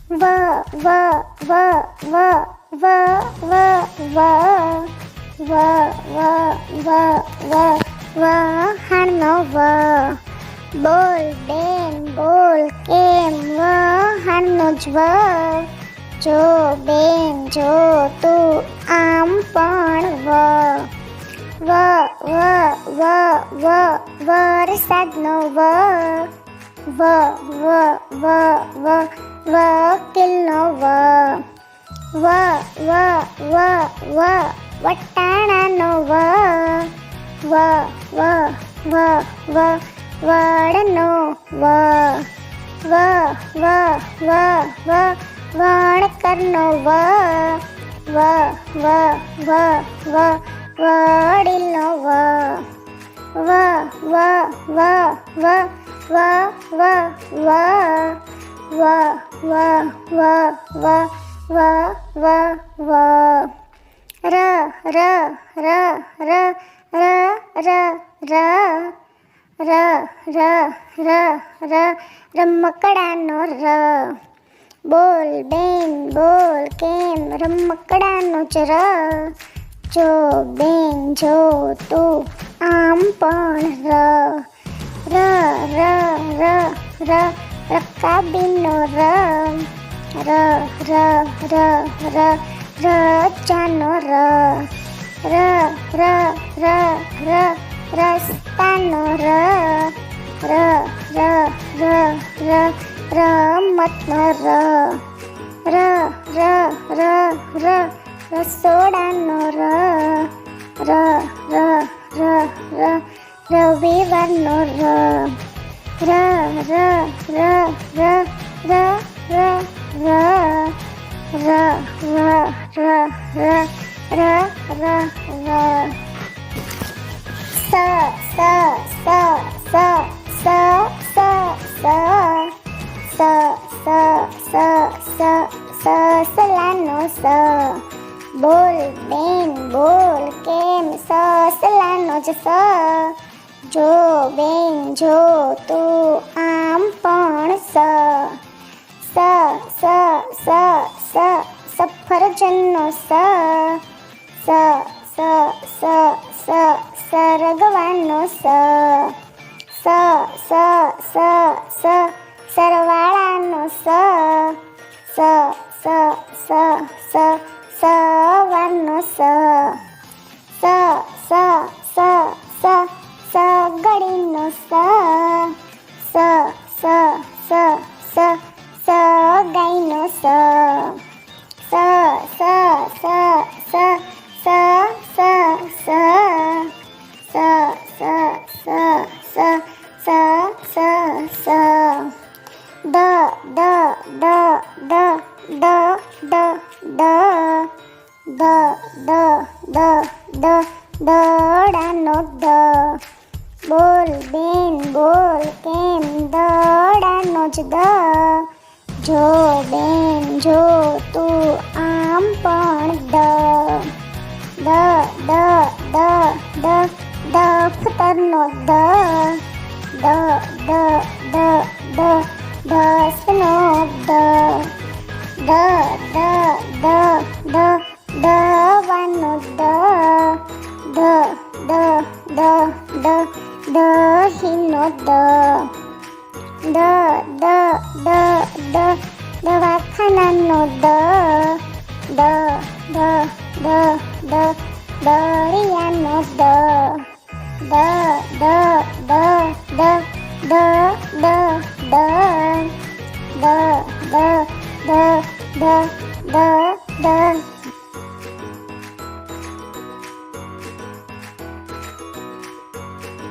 વ વ વ વ વ વ વ વ વ વ વહાણનો વ. બોલ બેન બોલ કેમ વહાણનો જ વ. જો બેન જો તું આમ પણ વ. વ વ વ વ વરસાદનો વ. વ વ વ વ વકીલનો વ. વ વ વ વ વટાણાનો વ. વ વ વ વ વડનો વ. વ વ વ વ વણકરનો વ. વ વ વ વ વડીલનો વ. વ વ વ વ વ વ વ વ વ વ વ વ વ વ ર ર ર ર ર ર ર ર ર ર ર રમકડાનો ર. બોલ બેન બોલ કેમ રમકડાનો જ ર. જો બેન જો તું આમ પણ ર. ર ર ર ર રકાબીનો ર. ર ર ર ર રજાનો ર. ર ર ર ર રસ્તાનો ર. ર ર ર ર રમતનો ર. ર ર ર ર રસોડાનો ર. ર ર ર ર રવિવારનો ર. ર ર ર ર ર ર ર ર ર ર ર ર સ સ સ સ સ સ સ સ સ સ સલાનો સ. બોલ બેન બોલ કેમ સલાનો જ સ. જો બેન જો તું આમ પણ સ. સ સ સ સ સફરજનનો સ. સ સ સ સ સરગવાનો સ. સ સ સ સ સરવાળાનો સ. સ સ સ સ સવારનો સ. સ સ સ સ સગડીનો સ. સ સ સ સ સગાઈનો સ. સ સ સ સ સ સ સ સ સ સ સ સ સ દ દ દ દ દ દ દ દ દ દ દ દડાનો દ. બોલ બેન બોલ કેમ દડાનો જ દ. જો બેન જો તું આમ પણ દ. દ દ દ દ દફતરનો દ. દ દ દ દ દસનો દ. દ દ દ દ દવાનો દ. દ દ દ દ દહીનો દ. દ દ દ દ દવાખાનાનો દ. દ દ દ દ દરિયાનો દ. દ દ દ દ દ દ દ દ દ દ દ દ દ